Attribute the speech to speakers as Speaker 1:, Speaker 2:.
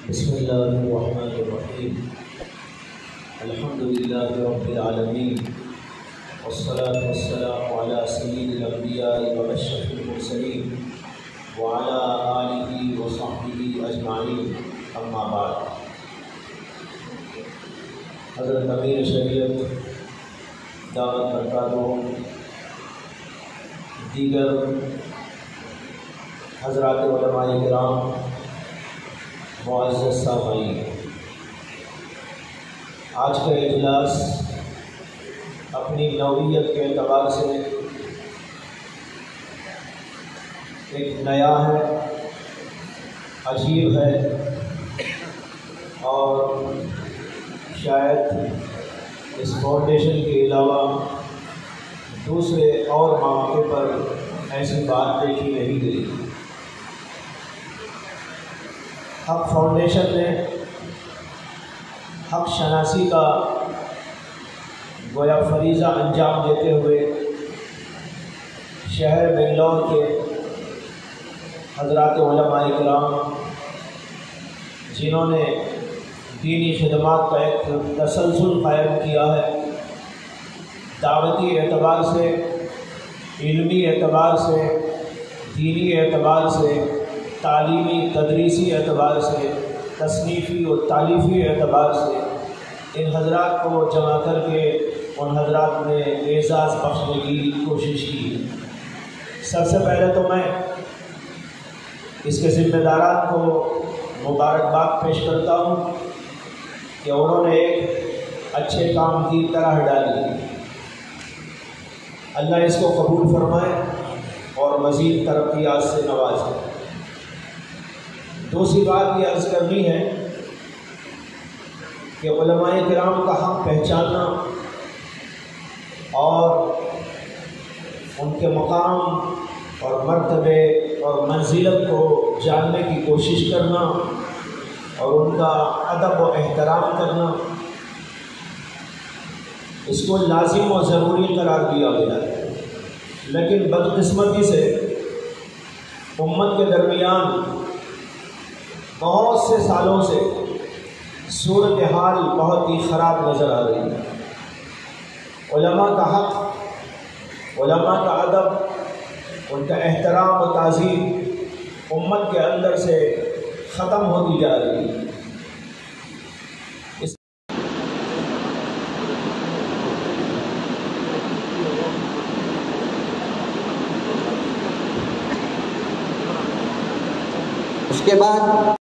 Speaker 1: بسم اللہ الرحمن الرحیم الحمد للہ رب العالمین والصلاة والسلام علی سید الانبیاء واشرف المرسلین وعلی آلہ وصحبہ اجمعین اما بعد۔ حضرت امیر شریعت دعوت برکاتہ، دیگر حضرات علماء کرام، معزز سامعین، آج کا اجلاس اپنی نوعیت کے اعتبار سے ایک نیا ہے، عجیب ہے، اور شاید اس فاؤنڈیشن کے علاوہ دوسرے اور مواقع پر ایسی بات دیکھی نہیں گئی۔ حق فاؤنڈیشن نے حق شناسی کا گویا فریضہ انجام دیتے ہوئے شہر بنگلور کے حضرات علماء کرام، جنہوں نے دینی خدمات کا ایک تسلسل قائم کیا ہے، دعوتی اعتبار سے، علمی اعتبار سے، دینی اعتبار سے، تعلیمی تدریسی اعتبار سے، تصنیفی و تالیفی اعتبار سے ان حضرات کو جمع کر کے ان حضرات نے اعزاز بخشنے کی کوشش کی۔ سب سے پہلے تو میں اس کے ذمہ داران کو مبارکباد پیش کرتا ہوں کہ انہوں نے ایک اچھے کام کی طرح ڈالی۔ اللہ اس کو قبول فرمائے اور مزید ترقیات سے نوازے۔ دوسری بات یہ عرض کرنی ہے کہ علماء کرام کا حق پہچاننا اور ان کے مقام اور مرتبے اور منزلت کو جاننے کی کوشش کرنا اور ان کا ادب و احترام کرنا، اس کو لازم و ضروری قرار دیا گیا ہے۔ لیکن بدقسمتی سے امت کے درمیان بہت سے سالوں سے صورتحال بہت ہی خراب نظر آ رہی ہے۔ علماء کا حق، علماء کا ادب، ان کا احترام و تعظیم امت کے اندر سے ختم ہوتی جا رہی ہے۔
Speaker 2: اس کے بعد